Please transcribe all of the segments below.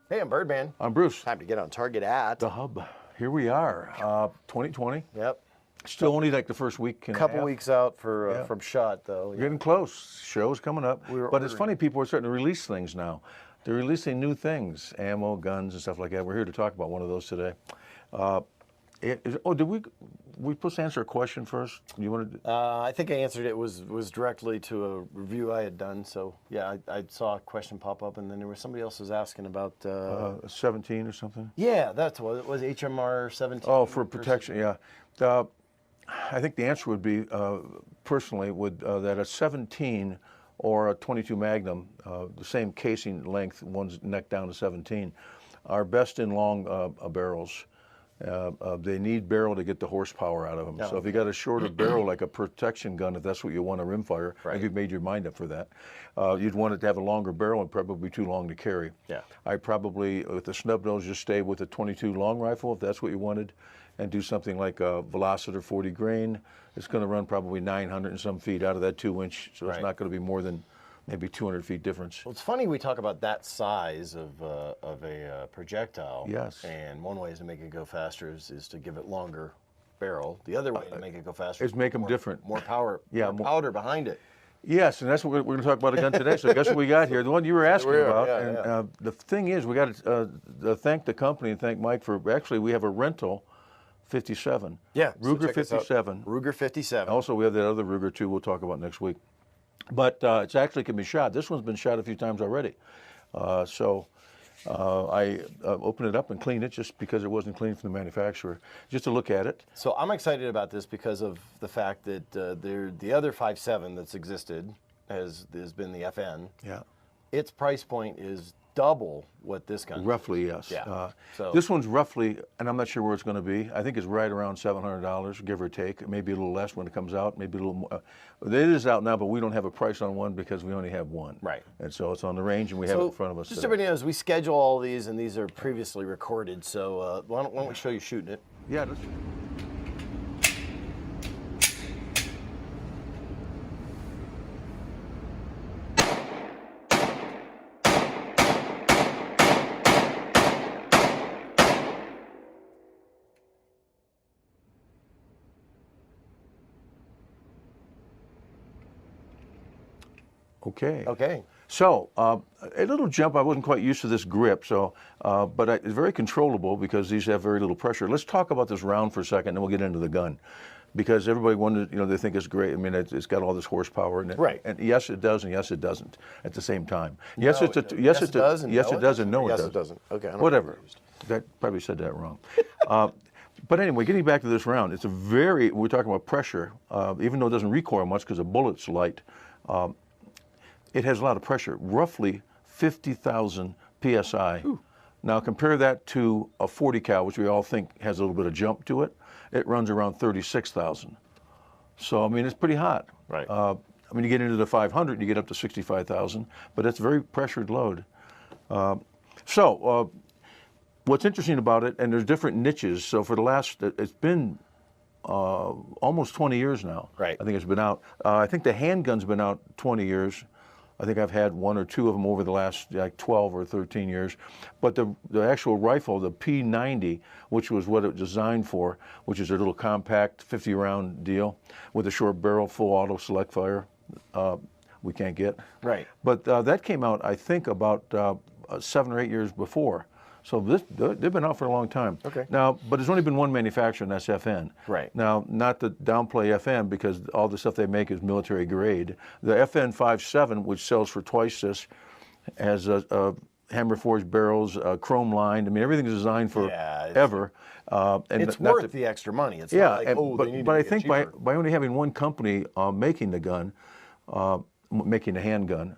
Hey, I'm Birdman. I'm Bruce. Time to get on target at The Hub. Here we are, 2020. Yep. Still only like the first week and a Couple half. weeks out for Yeah. from SHOT though. Yeah. Getting close. Show's coming up. We're But it's ordering. funny, people are starting to release things now. They're releasing new things, ammo, guns, and stuff like that. We're here to talk about one of those today. Did we supposed to answer a question first? You wanted to, I think I answered it was directly to a review I had done. So yeah, I saw a question pop up, and then there was somebody else was asking about. 17 or something? Yeah, that's what it was. HMR 17. Oh, for protection, yeah. I think the answer would be, personally, that a 17 or a 22 Magnum, the same casing length, one's neck down to 17, are best in long barrels. They need barrel to get the horsepower out of them. So if you got a shorter barrel, like a protection gun, if that's what you want to rimfire, if you've made your mind up for that, you'd want it to have a longer barrel and probably too long to carry. Yeah. I probably, with the snub nose, just stay with a 22 long rifle if that's what you wanted, and do something like a Velociter 40 grain. It's going to run probably 900 and some feet out of that 2-inch, so it's not going to be more than maybe 200 feet difference. Well, it's funny we talk about that size of a projectile. Yes. And one way to make it go faster is to give it longer barrel. The other way to make it go faster is make them different. More power. Yeah, more powder behind it. Yes, and that's what we're going to talk about again today. So guess what we got here? The one you were asking about. Yeah. The thing is, we got to thank the company and thank Mike for, actually, we have a rental 57. Yeah. Ruger 57. Ruger 57. Also, we have that other Ruger too we'll talk about next week. But it's actually can be shot. This one's been shot a few times already. I opened it up and cleaned it just because it wasn't clean from the manufacturer, just to look at it. So I'm excited about this because of the fact that the other 5.7 that's existed has been the FN. Yeah. Its price point is double what this gun is. Roughly, yes. Yeah. So this one's roughly, and I'm not sure where it's going to be. I think it's right around $700, give or take. Maybe a little less when it comes out. Maybe a little more. It is out now, but we don't have a price on one because we only have one. Right. And so it's on the range, and we have it in front of us. Just so everybody knows, we schedule all these, and these are previously recorded. So why don't we show you shooting it? Yeah. Okay. Okay. So a little jump. I wasn't quite used to this grip, so but it's very controllable because these have very little pressure. Let's talk about this round for a second, and then we'll get into the gun, because everybody wonders. They think it's great. I mean, it's got all this horsepower in it. Right. And yes, it does, and yes, it doesn't at the same time. No, Yes, it does, and yes, no, it does, and no, yes, it it doesn't. Okay. I don't Whatever. That probably said that wrong. But anyway, getting back to this round, it's we're talking about pressure, even though it doesn't recoil much because the bullet's light. It has a lot of pressure, roughly 50,000 PSI. Ooh. Now compare that to a 40 cal, which we all think has a little bit of jump to it. It runs around 36,000. So, I mean, it's pretty hot. Right. You get into the 500, you get up to 65,000, but it's a very pressured load. What's interesting about it, and there's different niches. So for the last, it's been almost 20 years now. Right. I think it's been out. I think the handgun's been out 20 years. I think I've had one or two of them over the last 12 or 13 years. But the actual rifle, the P90, which was what it was designed for, which is a little compact 50-round deal with a short barrel, full auto select fire, we can't get. Right. But that came out, I think, about 7 or 8 years before. So they've been out for a long time. Okay. Now, but there's only been one manufacturer, and that's FN. Right. Now, not to downplay FN, because all the stuff they make is military grade. The FN 5.7, which sells for twice this, has a hammer forged barrels, chrome lined. I mean, everything's designed for ever. And it's worth the extra money. It's not like, they need to I make it think cheaper. by only having one company making the gun, making the handgun,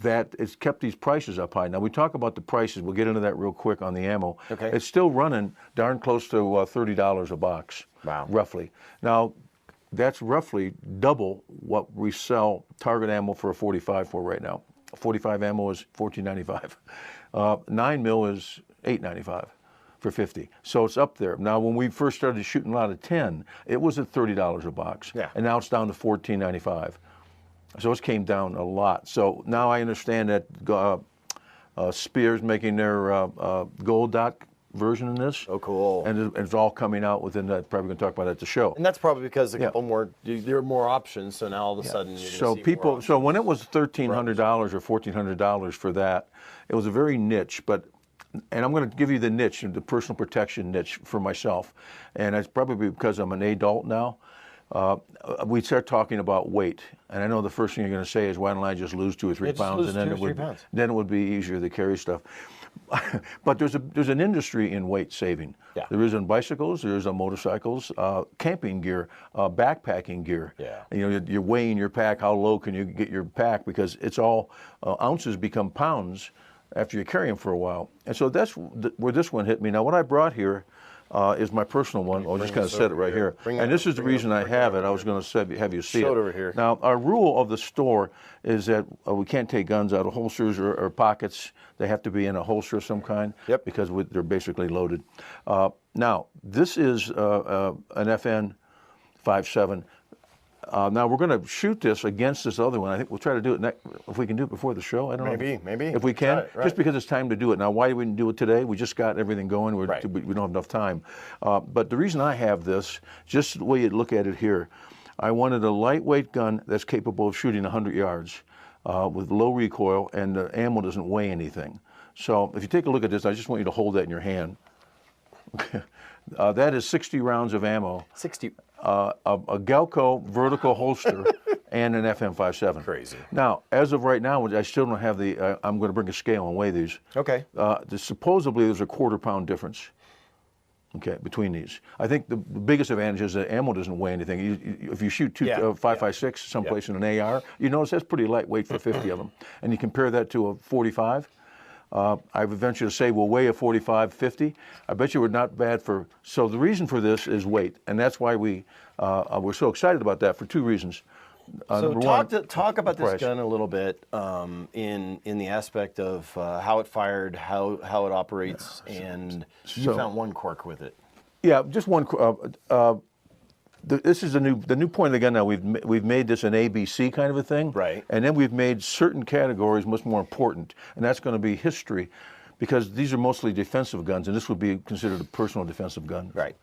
that it's kept these prices up high. Now, we talk about the prices. We'll get into that real quick on the ammo. Okay. It's still running darn close to $30 a box, Wow. roughly. Now, that's roughly double what we sell target ammo for a 45 for right now. 45 ammo is $14.95. 9 mil is $8.95 for 50. So it's up there. Now, when we first started shooting a lot of 10, it was at $30 a box. Yeah. And now it's down to $14.95. So it came down a lot. So now I understand that Spears making their gold dot version in this. Oh, cool. And it's all coming out within that. Probably going to talk about it at the show. And that's probably because a couple more, there are more options. So now all of a sudden, you're So see people, more so when it was $1,300 or $1,400 for that, it was a very niche. But, and I'm going to give you the niche, the personal protection niche for myself, and it's probably because I'm an adult now. We start talking about weight, and I know the first thing you're going to say is, "Why don't I just lose 2 or 3 pounds, and then it would be easier to carry stuff." But there's an industry in weight saving. Yeah. There is in bicycles, there is on motorcycles, camping gear, backpacking gear. Yeah. You know, you're weighing your pack. How low can you get your pack? Because it's all ounces become pounds after you carry them for a while. And so that's where this one hit me. Now, what I brought here is my personal one. I'll just kind of set it right here. And this is the reason I have it. I was going to have you see it. Show it over here. Now, our rule of the store is that we can't take guns out of holsters or pockets. They have to be in a holster of some kind. Yep. Because they're basically loaded. Now, this is an FN 5.7. Now we're going to shoot this against this other one. I think we'll try to do it if we can do it before the show. I don't know. Maybe. If we can, Right. just because it's time to do it. Now, why we didn't do it today? We just got everything going. We don't have enough time. But the reason I have this, just the way you look at it here, I wanted a lightweight gun that's capable of shooting 100 yards with low recoil, and the ammo doesn't weigh anything. So if you take a look at this, I just want you to hold that in your hand. That is 60 rounds of ammo. 60. A Galco vertical holster and an FN 5.7. Crazy. Now, as of right now, I still don't have the. I'm going to bring a scale and weigh these. Okay. Supposedly, there's a quarter-pound difference. Okay, between these. I think the biggest advantage is that ammo doesn't weigh anything. If you shoot 5.56 someplace in an AR, you notice that's pretty lightweight for 50 of them. And you compare that to a 45. I would venture to say we'll weigh a 45, 50. I bet you we're not bad for. So the reason for this is weight, and that's why we're so excited about that for 2 reasons. So talk about this price. gun a little bit in the aspect of how it fired, how it operates, and you found one quirk with it. Yeah, just one. This is the new point of the gun now. We've made this an ABC kind of a thing, Right. And then we've made certain categories much more important, and that's going to be history, because these are mostly defensive guns, and this would be considered a personal defensive gun, Right.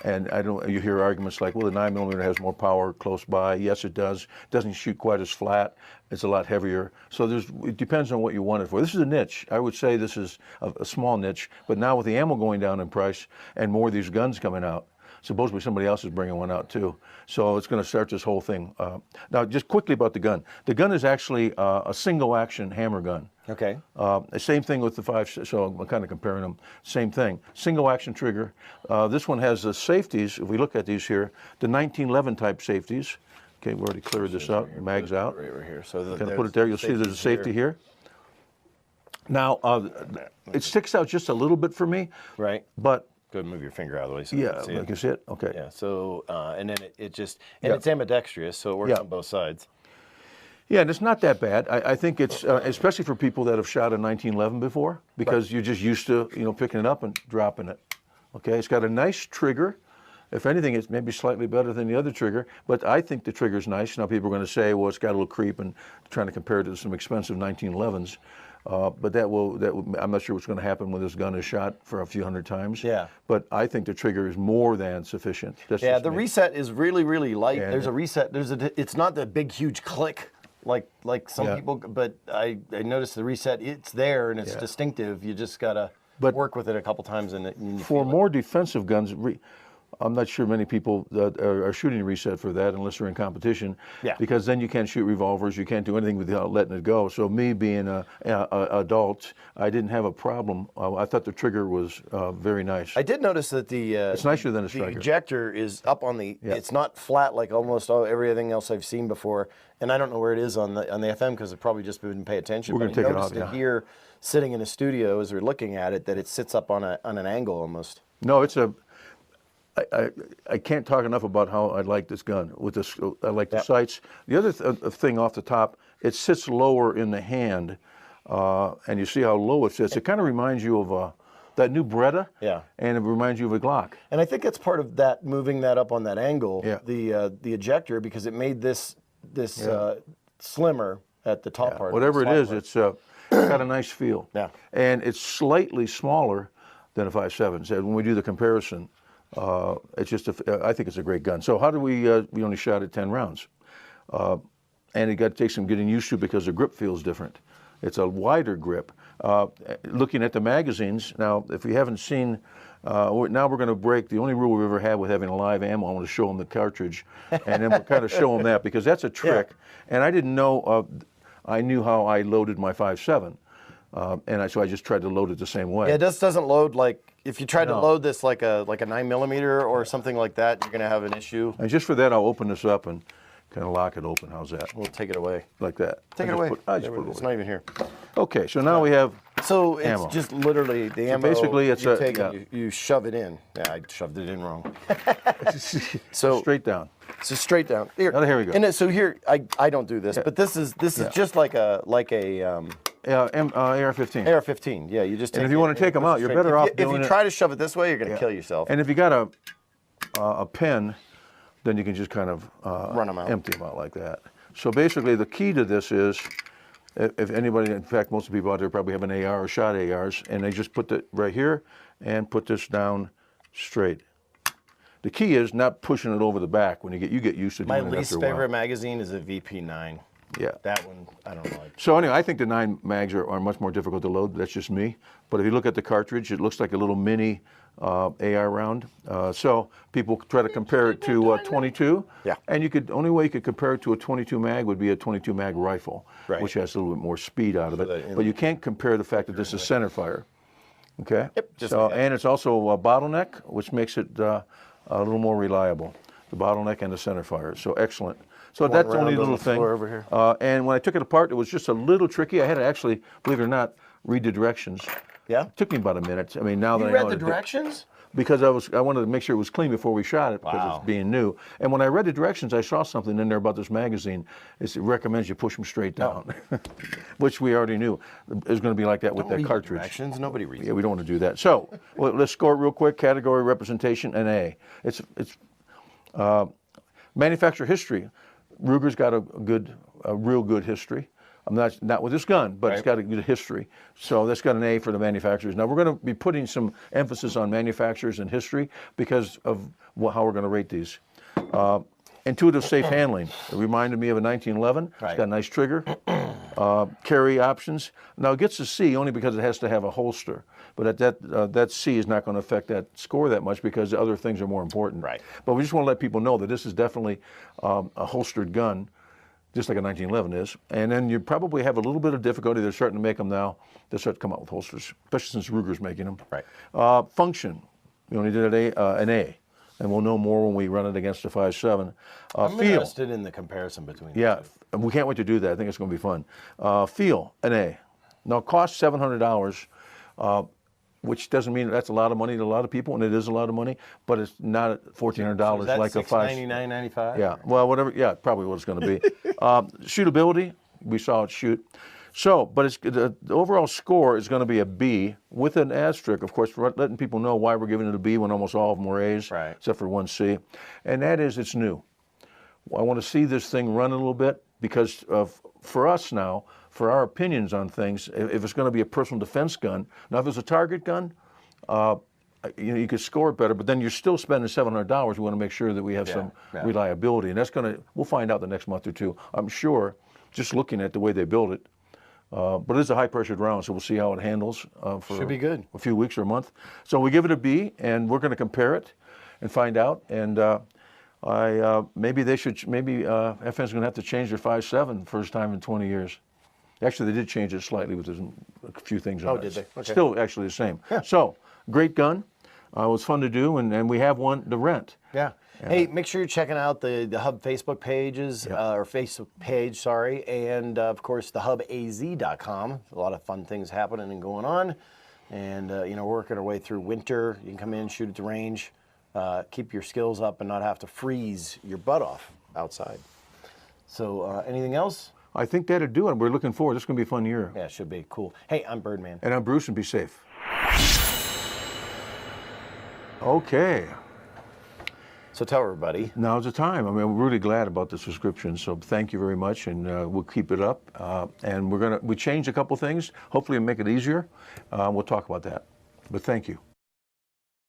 And you hear arguments like, well, the 9mm has more power close by. Yes, it does. It doesn't shoot quite as flat. It's a lot heavier. So it depends on what you want it for. This is a niche. I would say this is a small niche, but now with the ammo going down in price and more of these guns coming out, supposedly somebody else is bringing one out too. So it's going to start this whole thing. Now, just quickly about the gun. The gun is actually a single action hammer gun. Okay. Same thing with the 5, so I'm kind of comparing them. Same thing. Single action trigger. This one has the safeties, if we look at these here, the 1911 type safeties. Okay, we already cleared this out, the mag's out. Right here. So Kind of put it there, you'll see there's a safety here. Now, it sticks out just a little bit for me. Right. But go ahead and move your finger out of the way so yeah, you can see you can see it? Okay. Yeah, so, and then it just, and it's ambidextrous, so it works on both sides. Yeah, and it's not that bad. I think it's, especially for people that have shot a 1911 before, because you're just used to, picking it up and dropping it. Okay, it's got a nice trigger. If anything, it's maybe slightly better than the other trigger, but I think the trigger's nice. Now people are going to say, well, it's got a little creep, and trying to compare it to some expensive 1911s. But I'm not sure what's going to happen when this gun is shot for a few hundred times. Yeah. But I think the trigger is more than sufficient. That's Yeah, just the me. reset is really, really light. Yeah, There's a reset. It's not the big, huge click like some people, but I noticed the reset. It's there and it's distinctive. You just gotta work with it a couple times and you for feel more defensive guns. I'm not sure many people that are shooting reset for that unless they're in competition. Yeah. Because then you can't shoot revolvers, you can't do anything without letting it go. So me being an adult, I didn't have a problem. I thought the trigger was very nice. I did notice that it's nicer than a the striker. ejector is up on the. It's not flat like almost everything else I've seen before, and I don't know where it is on the FM because I probably just didn't pay attention. We're but gonna I take it noticed out, here, sitting in a studio as we're looking at it, that it sits up on an angle almost. No, it's a. I can't talk enough about how I like this gun. With this, I like the sights. The other thing off the top, it sits lower in the hand, and you see how low it sits. It kind of reminds you of that new Beretta. Yeah. And it reminds you of a Glock. And I think that's part of that, moving that up on that angle, Yeah. the ejector, because it made this slimmer at the top part. Whatever it is, it's It's got a nice feel. Yeah. And it's slightly smaller than a 5.7. So when we do the comparison, it's just I think it's a great gun. So how do we only shot at 10 rounds. And it got to take some getting used to because the grip feels different. It's a wider grip. Looking at the magazines, now if you haven't seen, now we're going to break the only rule we've ever had with having a live ammo. I want to show them the cartridge, and then we'll kind of show them that because that's a trick. Yeah. And I didn't know, I knew how I loaded my 5.7, so I just tried to load it the same way. Yeah, this doesn't load like, if you tried to load this like a 9mm or something like that, you're going to have an issue. And just for that, I'll open this up and kind of lock it open. How's that? We'll take it away. Like that. Take it away. It's not even here. Okay, so now we have So it's ammo. just literally the ammo. Basically, it's you shove it in. Yeah, I shoved it in wrong. So straight down. So straight down. Here, here we go. And so here, I don't do this, but this is just like a AR-15. AR-15. Yeah, you just. And if you want to take them out, you're better off doing it. If you try to shove it this way, you're going to kill yourself. And if you got a pen, then you can just kind of run them out, empty them out like that. So basically, the key to this is, if anybody, in fact, most of the people out there probably have an AR or shot ARs, and they just put it right here and put this down straight. The key is not pushing it over the back when you get used to doing it after a while. My least favorite magazine is a VP9. Yeah. That one I don't like. So anyway, I think the 9 mags are much more difficult to load. That's just me. But if you look at the cartridge, it looks like a little mini AR round. So people try to compare it to 22. Yeah. And only way you could compare it to a 22 mag would be a 22 mag rifle, right, which has a little bit more speed out of it. But you can't compare the fact that this is center fire. Okay. Yep. And it's also a bottleneck, which makes it a little more reliable. The bottleneck and the center fire. So excellent. So that's the only little thing. Over here. And when I took it apart, it was just a little tricky. I had to actually, believe it or not, read the directions. Yeah. It took me about a minute. I mean, now that I know You read the directions? Because I wanted to make sure it was clean before we shot it, because it's being new. And when I read the directions, I saw something in there about this magazine. It recommends you push them straight down, which we already knew. It was going to be like that with that cartridge. Directions. Nobody reads. Yeah, we don't want to do that. So let's score it real quick. Category representation, an A. It's manufacturer history. Ruger's got a real good history. I'm not with this gun, but It's got a good history. So that's got an A for the manufacturers. Now we're going to be putting some emphasis on manufacturers and history because of how we're going to rate these. Intuitive safe handling. It reminded me of a 1911. Right. It's got a nice trigger. Carry options. Now it gets a C only because it has to have a holster. But that C is not going to affect that score that much because other things are more important. Right. But we just want to let people know that this is definitely a holstered gun, just like a 1911 is. And then you probably have a little bit of difficulty. They're starting to make them now. They're starting to come out with holsters, especially since Ruger's making them. Right. Function. We only did an A. And we'll know more when we run it against the 5.7. I'm interested in the comparison between the two. We can't wait to do that. I think it's going to be fun. Feel, an A. Now, it costs $700, which doesn't mean that's a lot of money to a lot of people, and it is a lot of money, but it's not $1,400 like a 5. $699.95? Yeah, well, whatever. Yeah, probably what it's going to be. Shootability, we saw it shoot. So, but the overall score is going to be a B with an asterisk, of course, for letting people know why we're giving it a B when almost all of them were A's, except for one C. And that is it's new. I want to see this thing run a little bit because for us now, for our opinions on things, if it's going to be a personal defense gun, now if it's a target gun, you could score it better, but then you're still spending $700. We want to make sure that we have some reliability, and we'll find out the next month or two, I'm sure, just looking at the way they build it. But it is a high-pressured round, so we'll see how it handles for Should be good. A few weeks or a month. So we give it a B, and we're going to compare it and find out. And maybe FN's going to have to change their 5.7 first time in 20 years. Actually, they did change it slightly with a few things on it. Oh, did they? Okay. Still actually the same. Yeah. So, great gun. It was fun to do, and we have one to rent. Yeah. Hey, make sure you're checking out the Hub Facebook pages, or Facebook page, sorry, and of course the hubaz.com. A lot of fun things happening and going on, and we're working our way through winter. You can come in, shoot at the range, keep your skills up, and not have to freeze your butt off outside. So, anything else? I think that'll do it. We're looking forward. This is going to be a fun year. Yeah, it should be cool. Hey, I'm Birdman, and I'm Bruce, and be safe. Okay. So tell everybody. Now's the time. I mean, we're really glad about the subscription, so thank you very much, and we'll keep it up. And we changed a couple things. Hopefully, make it easier. We'll talk about that. But thank you.